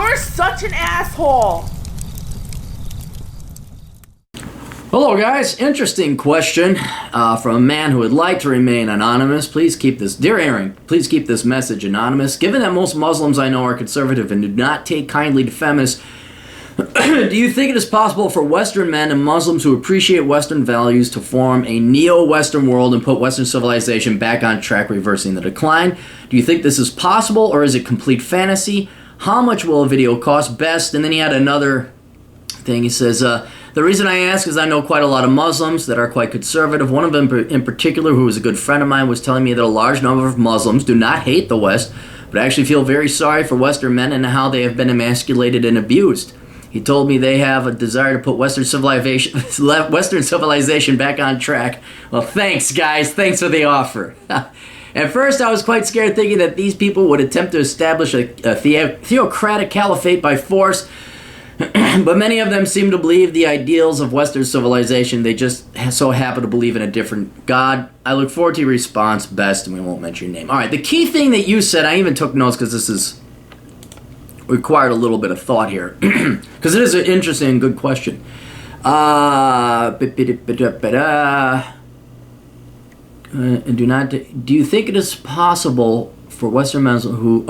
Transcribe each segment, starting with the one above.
You're such an asshole. Hello guys, interesting question from a man who would like to remain anonymous. Please keep this, dear Aaron, please keep this message anonymous. Given that most Muslims I know are conservative and do not take kindly to feminists, do you think it is possible for Western men and Muslims who appreciate Western values to form a neo-Western world and put Western civilization back on track, reversing the decline? Do you think this is possible, or is it complete fantasy? How much will a video cost? Best. And then he had another thing. He says, the reason I ask is I know quite a lot of Muslims that are quite conservative. One of them in particular, who was a good friend of mine, was telling me that a large number of Muslims do not hate the West, but actually feel very sorry for Western men and how they have been emasculated and abused. He told me they have a desire to put Western civilization back on track. Well, thanks, guys. Thanks for the offer. At first, I was quite scared, thinking that these people would attempt to establish a theocratic caliphate by force, but many of them seem to believe the ideals of Western civilization. They just so happen to believe in a different God. I look forward to your response. Best, and we won't mention your name. All right, the key thing that you said, I even took notes because this is required a little bit of thought here, because it is an interesting and good question. Do you think it is possible for Western Muslims who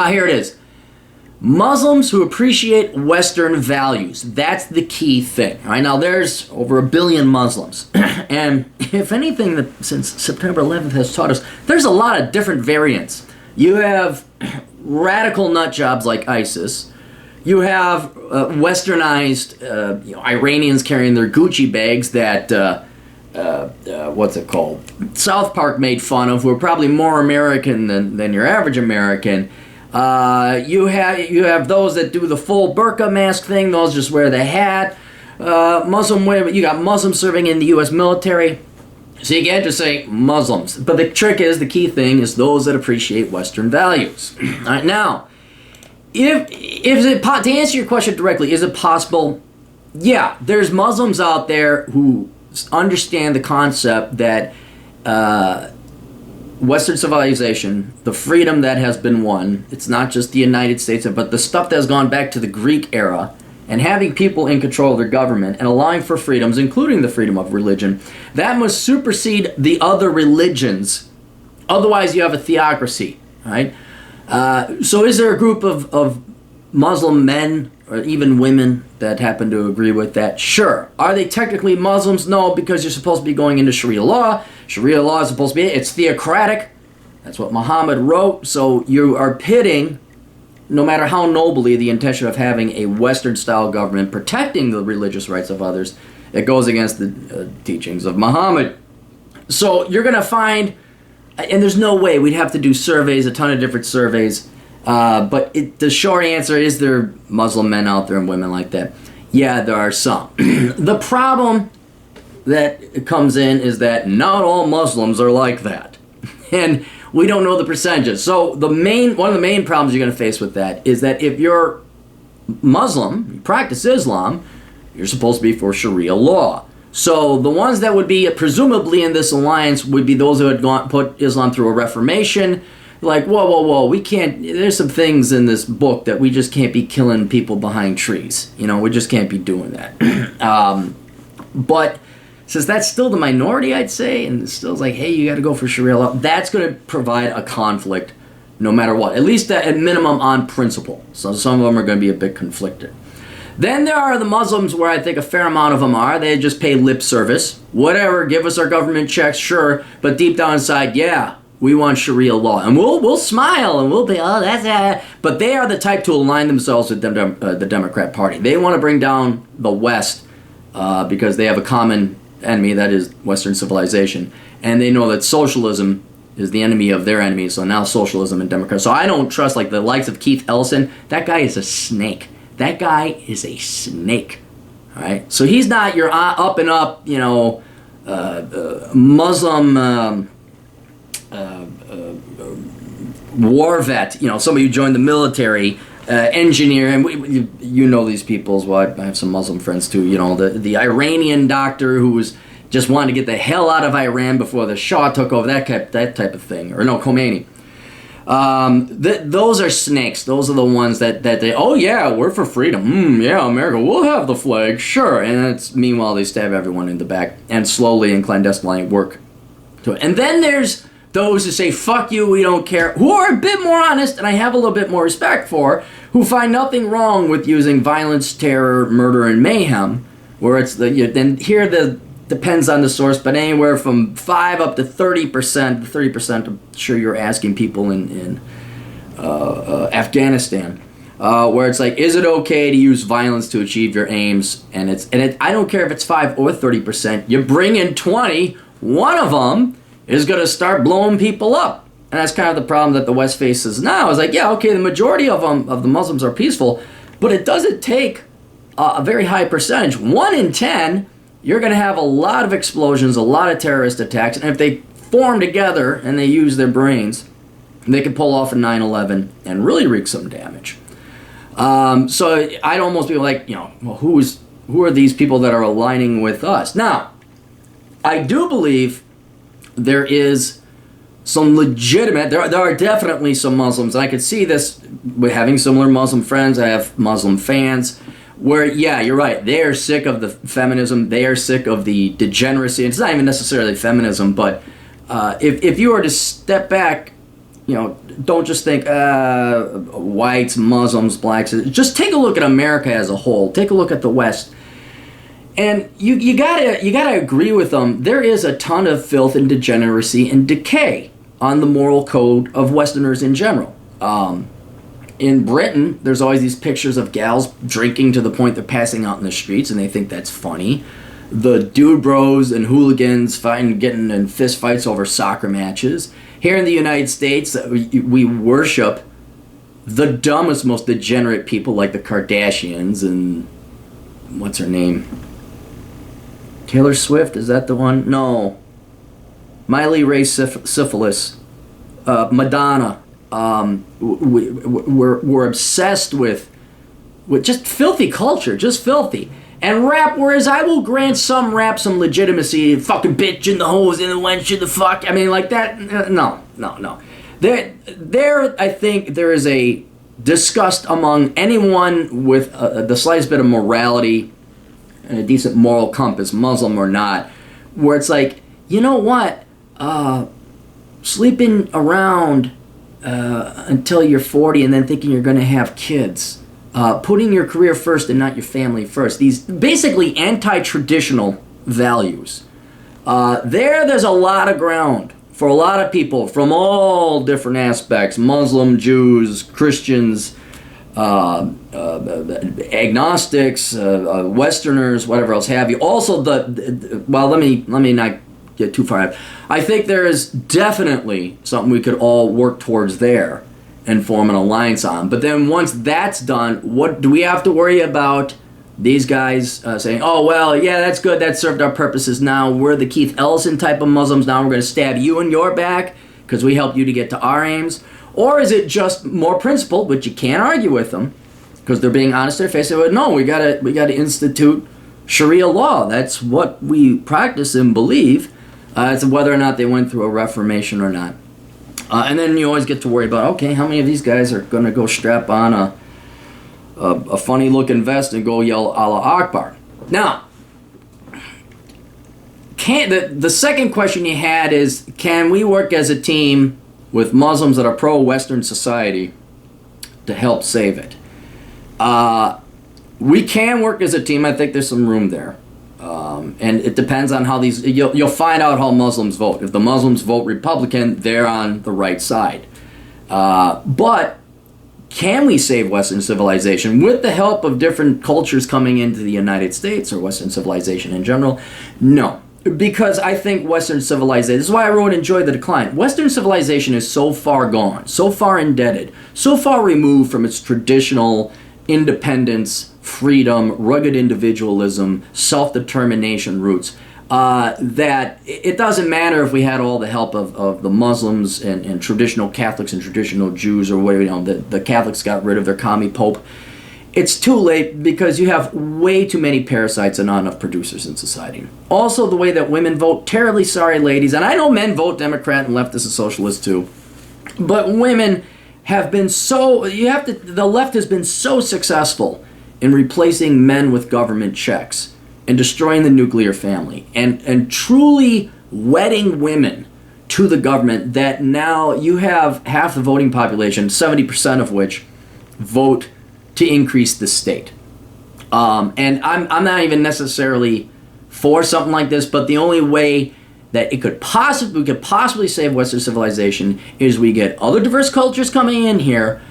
here it is. Muslims who appreciate Western values. That's the key thing. All right, now there's over 1 billion Muslims, and if anything that since September 11th has taught us, there's a lot of different variants. You have radical nut jobs like ISIS. You have westernized Iranians carrying their Gucci bags that what's it called? South Park made fun of, who are probably more American than your average American. You have those that do the full burqa mask thing. Those just wear the hat. Muslim women. You got Muslims serving in the U.S. military. So you can't just say Muslims. But the trick is, the key thing is those that appreciate Western values. All right, now, to answer your question directly, is it possible? Yeah, there's Muslims out there who understand the concept that Western civilization, the freedom that has been won, it's not just the United States, but the stuff that has gone back to the Greek era, and having people in control of their government and allowing for freedoms, including the freedom of religion, that must supersede the other religions. Otherwise, you have a theocracy, right? So is there a group of Muslim men or even women that happen to agree with that? Sure. Are they technically Muslims? No, because you're supposed to be going into Sharia law. Sharia law is supposed to be, it's theocratic. That's what Muhammad wrote. So you are pitting, no matter how nobly the intention of having a Western-style government protecting the religious rights of others, it goes against the teachings of Muhammad. So you're going to find, and there's no way, we'd have to do surveys, a ton of different surveys, but the short answer is there are Muslim men out there and women like that. Yeah, there are some. The problem that comes in is that not all Muslims are like that. And we don't know the percentages. So one of the main problems you're going to face with that is that if you're Muslim, you practice Islam, you're supposed to be for Sharia law. So the ones that would be presumably in this alliance would be those who had put Islam through a reformation. Like, whoa, we can't, there's some things in this book that we just can't be killing people behind trees. We just can't be doing that. But since that's still the minority, I'd say, and it's still like, hey, you got to go for Sharia law, that's going to provide a conflict no matter what, at least at minimum on principle. So some of them are going to be a bit conflicted. Then there are the Muslims where I think a fair amount of them are. They just pay lip service. Whatever, give us our government checks, sure. But deep down inside, yeah, we want Sharia law. And we'll smile and we'll be, oh, that's that. But they are the type to align themselves with the Democrat Party. They want to bring down the West because they have a common enemy, that is Western civilization, and they know that socialism is the enemy of their enemy, so now socialism and democracy. So I don't trust, like, the likes of Keith Ellison. That guy is a snake. That guy is a snake. All right? So he's not your up and up, Muslim war vet, somebody who joined the military, engineer, and you know these people as well. I have some Muslim friends too. The Iranian doctor who was just wanted to get the hell out of Iran before the Shah took over, that type of thing. Or no, Khomeini. Those are snakes. Those are the ones that they, oh yeah, we're for freedom. Yeah, America, we'll have the flag, sure. And meanwhile, they stab everyone in the back and slowly and clandestinely work to it. And then there's those who say, fuck you, we don't care, who are a bit more honest, and I have a little bit more respect for, who find nothing wrong with using violence, terror, murder, and mayhem, where it's then here depends on the source, but anywhere from 5 up to 30%. 30%, I'm sure you're asking people in Afghanistan, where it's like, is it okay to use violence to achieve your aims? And I don't care if it's 5 or 30%. You bring in 20, one of them is going to start blowing people up. And that's kind of the problem that the West faces now. It's like, yeah, okay, the majority of the Muslims are peaceful, but it doesn't take a very high percentage. 1 in 10, you're going to have a lot of explosions, a lot of terrorist attacks, and if they form together and they use their brains, they can pull off a 9/11 and really wreak some damage. So I'd almost be like, well, who are these people that are aligning with us? Now, I do believe there is some legitimate, there are definitely some Muslims, and I could see this with having similar Muslim friends. I have Muslim fans where, yeah, you're right, they are sick of the feminism, they are sick of the degeneracy. It's not even necessarily feminism, but if you were to step back, don't just think whites, Muslims, blacks, just take a look at America as a whole, take a look at the West. And you gotta agree with them. There is a ton of filth and degeneracy and decay on the moral code of Westerners in general. In Britain, there's always these pictures of gals drinking to the point they're passing out in the streets, and they think that's funny. The dude bros and hooligans getting in fist fights over soccer matches. Here in the United States, we worship the dumbest, most degenerate people like the Kardashians and what's her name? Taylor Swift, is that the one? No. Miley Ray Syphilis. Madonna. We're obsessed with just filthy culture, just filthy. And rap, whereas I will grant some rap some legitimacy, fucking bitch and the hoes and the wench and the fuck. I mean, like that. No. There, I think there is a disgust among anyone with the slightest bit of morality and a decent moral compass, Muslim or not, where it's like, you know what? Sleeping around until you're 40 and then thinking you're going to have kids. Putting your career first and not your family first. These basically anti-traditional values. There's a lot of ground for a lot of people from all different aspects. Muslim, Jews, Christians, agnostics, Westerners, whatever else have you. Also, let me not get too far out. I think there is definitely something we could all work towards there and form an alliance on. But then once that's done, what do we have to worry about? These guys saying, oh, well, yeah, that's good, that served our purposes. Now we're the Keith Ellison type of Muslims. Now we're going to stab you in your back because we helped you to get to our aims. Or is it just more principled, which you can't argue with them because they're being honest to their face? They say, no, we got to institute Sharia law. That's what we practice and believe. It's whether or not they went through a reformation or not. And then you always get to worry about, okay, how many of these guys are going to go strap on a funny-looking vest and go yell Allah Akbar? Now, the second question you had is, can we work as a team with Muslims that are pro-Western society to help save it? We can work as a team. I think there's some room there. And it depends on how you'll find out how Muslims vote. If the Muslims vote Republican, they're on the right side. But can we save Western civilization with the help of different cultures coming into the United States or Western civilization in general? No. Because I think Western civilization, this is why I wrote Enjoy the Decline. Western civilization is so far gone, so far indebted, so far removed from its traditional independence, freedom, rugged individualism, self-determination roots, that it doesn't matter if we had all the help of the Muslims and traditional Catholics and traditional Jews or whatever, the Catholics got rid of their commie pope. It's too late because you have way too many parasites and not enough producers in society. Also, the way that women vote, terribly sorry, ladies, and I know men vote Democrat and leftist and socialist too. But women have been the left has been so successful in replacing men with government checks and destroying the nuclear family and truly wedding women to the government that now you have half the voting population, 70% of which vote to increase the state. And I'm not even necessarily for something like this, but the only way that we could possibly save Western civilization is we get other diverse cultures coming in here,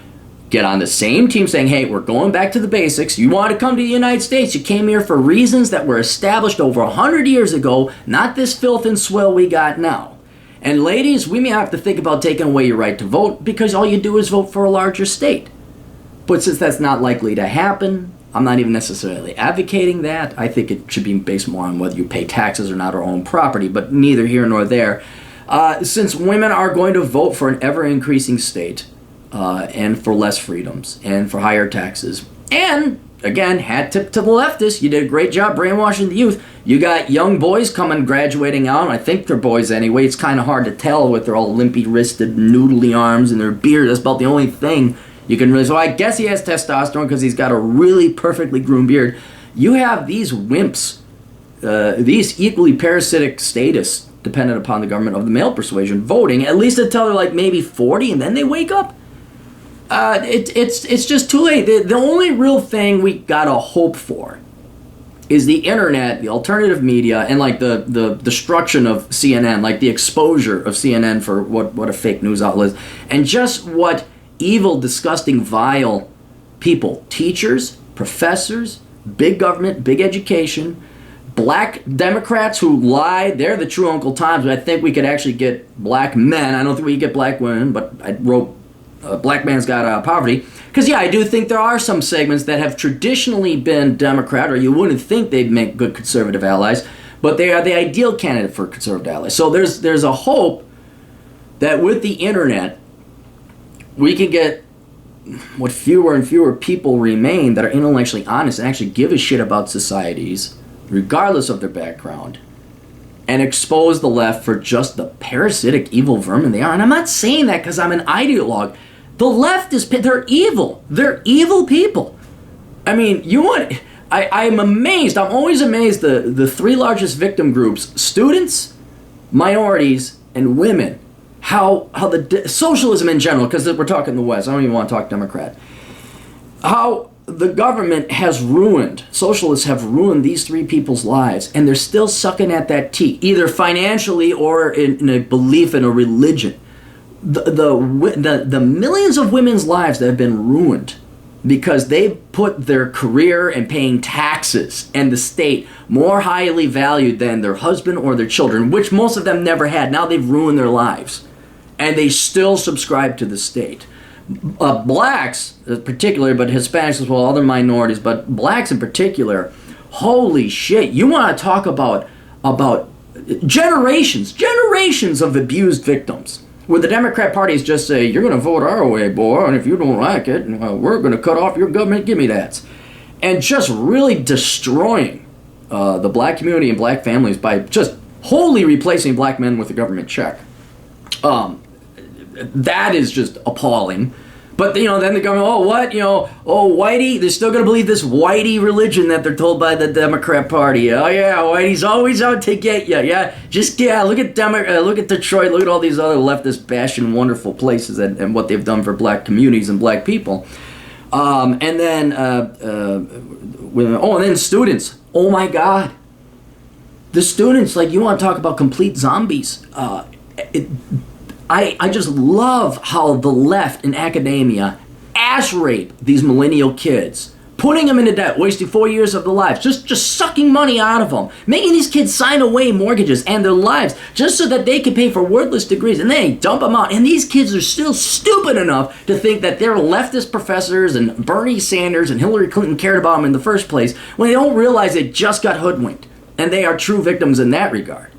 get on the same team saying, hey, we're going back to the basics. You want to come to the United States, you came here for reasons that were established over 100 years ago, not this filth and swill we got now. And ladies, we may have to think about taking away your right to vote because all you do is vote for a larger state. But since that's not likely to happen, I'm not even necessarily advocating that. I think it should be based more on whether you pay taxes or not or own property, but neither here nor there. Since women are going to vote for an ever-increasing state and for less freedoms and for higher taxes. And, again, hat tip to the leftists. You did a great job brainwashing the youth. You got young boys coming, graduating out. I think they're boys anyway. It's kind of hard to tell with their all limpy-wristed, noodly arms and their beard. That's about the only thing you can really, so I guess he has testosterone because he's got a really perfectly groomed beard. You have these wimps, these equally parasitic status dependent upon the government of the male persuasion voting, at least until they're like maybe 40 and then they wake up. It's just too late. The only real thing we gotta hope for is the internet, the alternative media, and like the destruction of CNN, like the exposure of CNN for what a fake news outlet is, and just what evil, disgusting, vile people, teachers, professors, big government, big education, black Democrats who lie, they're the true Uncle Toms, but I think we could actually get black men. I don't think we could get black women, but I wrote Black Man's Got Poverty. Because, yeah, I do think there are some segments that have traditionally been Democrat, or you wouldn't think they'd make good conservative allies, but they are the ideal candidate for conservative allies. So there's a hope that with the internet, we can get what fewer and fewer people remain that are intellectually honest and actually give a shit about societies, regardless of their background, and expose the left for just the parasitic evil vermin they are. And I'm not saying that because I'm an ideologue. The left they're evil. They're evil people. I mean, I'm amazed. I'm always amazed the three largest victim groups, students, minorities, and women, how socialism in general, because we're talking the West, I don't even want to talk Democrat, how the government has ruined, socialists have ruined these three people's lives, and they're still sucking at that teat, either financially or in a belief in a religion. The millions of women's lives that have been ruined because they put their career and paying taxes and the state more highly valued than their husband or their children, which most of them never had. Now they've ruined their lives. And they still subscribe to the state. Blacks, particularly, but Hispanics as well, other minorities, but blacks in particular, holy shit, you want to talk about generations of abused victims, where the Democrat parties just say, you're going to vote our way, boy, and if you don't like it, we're going to cut off your government, give me that. And just really destroying the black community and black families by just wholly replacing black men with a government check. That is just appalling. But, then the government, whitey, they're still going to believe this whitey religion that they're told by the Democrat Party. Oh, yeah, whitey's always out to get you. Yeah, look at Detroit, look at all these other leftist bashing wonderful places and what they've done for black communities and black people. And then students. Oh, my God. The students, you want to talk about complete zombies. I just love how the left in academia ass rape these millennial kids, putting them into debt, wasting 4 years of their lives, just sucking money out of them, making these kids sign away mortgages and their lives just so that they can pay for worthless degrees, and then dump them out. And these kids are still stupid enough to think that their leftist professors and Bernie Sanders and Hillary Clinton cared about them in the first place, when they don't realize they just got hoodwinked, and they are true victims in that regard.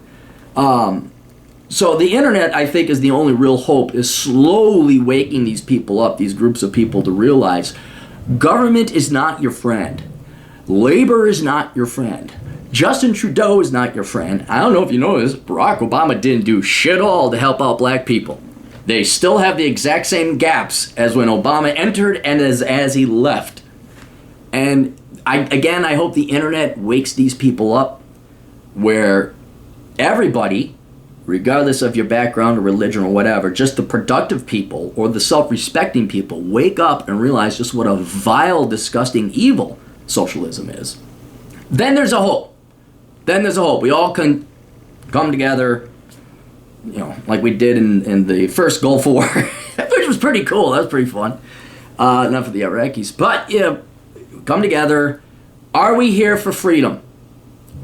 So the internet, I think, is the only real hope, is slowly waking these people up, these groups of people, to realize government is not your friend. Labor is not your friend. Justin Trudeau is not your friend. I don't know if you know this, Barack Obama didn't do shit all to help out black people. They still have the exact same gaps as when Obama entered and as he left. And I hope the internet wakes these people up, where everybody, regardless of your background or religion or whatever, just the productive people or the self-respecting people, wake up and realize just what a vile, disgusting, evil socialism is. Then there's a hope. We all can come together, like we did in the first Gulf War, which was pretty cool. That was pretty fun. Enough of the Iraqis. But, come together. Are we here for freedom?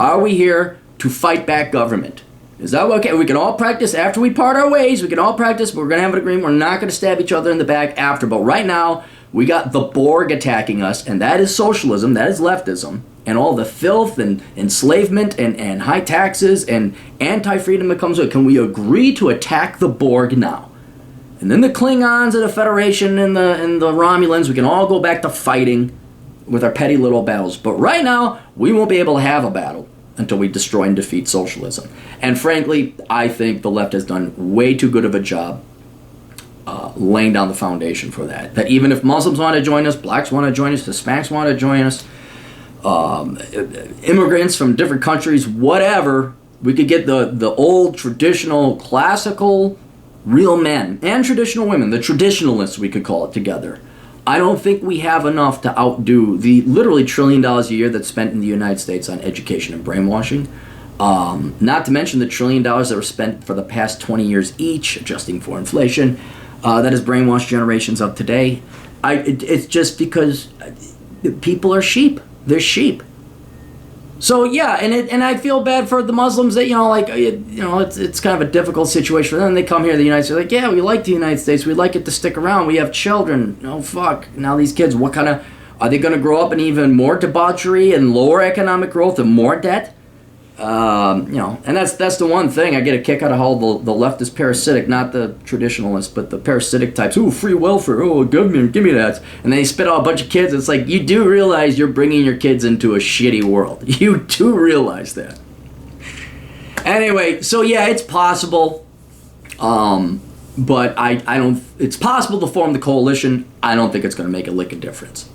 Are we here to fight back government? Is that okay? We can all practice after we part our ways. We can all practice, but we're going to have an agreement. We're not going to stab each other in the back after. But right now, we got the Borg attacking us, and that is socialism. That is leftism. And all the filth and enslavement and high taxes and anti-freedom that comes with it. Can we agree to attack the Borg now? And then the Klingons and the Federation and the Romulans, we can all go back to fighting with our petty little battles. But right now, we won't be able to have a battle until we destroy and defeat socialism. And frankly, I think the left has done way too good of a job laying down the foundation for that. That even if Muslims want to join us, blacks want to join us, Hispanics want to join us, immigrants from different countries, whatever, we could get the old, traditional, classical, real men and traditional women, the traditionalists we could call it, together. I don't think we have enough to outdo the literally $1 trillion a year that's spent in the United States on education and brainwashing. Not to mention the $1 trillion that were spent for the past 20 years each, adjusting for inflation, that has brainwashed generations of today. It's just because people are sheep. They're sheep. So yeah, and I feel bad for the Muslims that it's kind of a difficult situation for them. They come here to the United States, like, yeah, we like the United States, we like it to stick around. We have children. Oh fuck! Now these kids, what kind of are they going to grow up in even more debauchery and lower economic growth and more debt? And that's the one thing I get a kick out of how the left is parasitic, not the traditionalists, but the parasitic types. Ooh, free welfare. Oh, give me that. And they spit out a bunch of kids. It's like, you do realize you're bringing your kids into a shitty world. You do realize that. Anyway, so yeah, it's possible. But I don't. It's possible to form the coalition. I don't think it's going to make a lick of difference.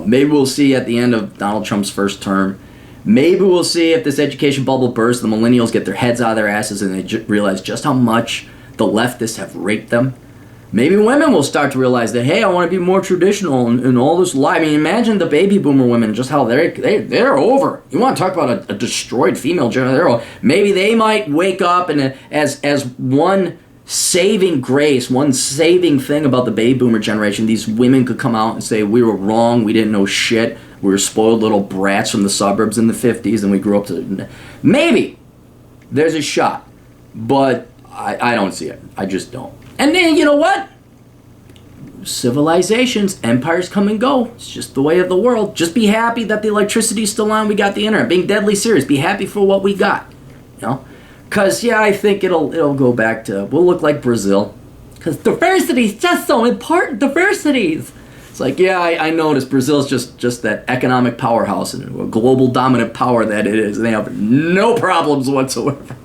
Maybe we'll see at the end of Donald Trump's first term. Maybe we'll see if this education bubble bursts, the millennials get their heads out of their asses and they realize just how much the leftists have raped them. Maybe women will start to realize that, hey, I want to be more traditional and all this lie. I mean, imagine the baby boomer women, just how they're over. You want to talk about a destroyed female generation? Maybe they might wake up and as one saving grace, one saving thing about the baby boomer generation, these women could come out and say, we were wrong, we didn't know shit. We were spoiled little brats from the suburbs in the 50s and we grew up to... Maybe there's a shot, but I don't see it. I just don't. And then, you know what? Civilizations, empires come and go. It's just the way of the world. Just be happy that the electricity's still on. We got the internet. Being deadly serious. Be happy for what we got. Because, yeah, I think it'll go back to... We'll look like Brazil. Because diversity is just so important. Diversities. It's like, yeah, I noticed Brazil's just that economic powerhouse and a global dominant power that it is. And they have no problems whatsoever.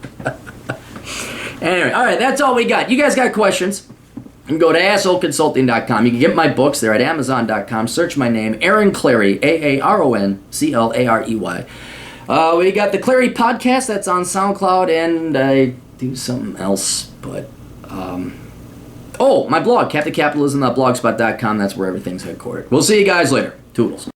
Anyway, all right, that's all we got. You guys got questions? You can go to assholeconsulting.com. You can get my books. They're at amazon.com. Search my name, Aaron Clarey, AARONCLAREY. We got the Clarey podcast. That's on SoundCloud. And I do something else, but... my blog, CaptainCapitalism.blogspot.com. That's where everything's headquartered. We'll see you guys later. Toodles.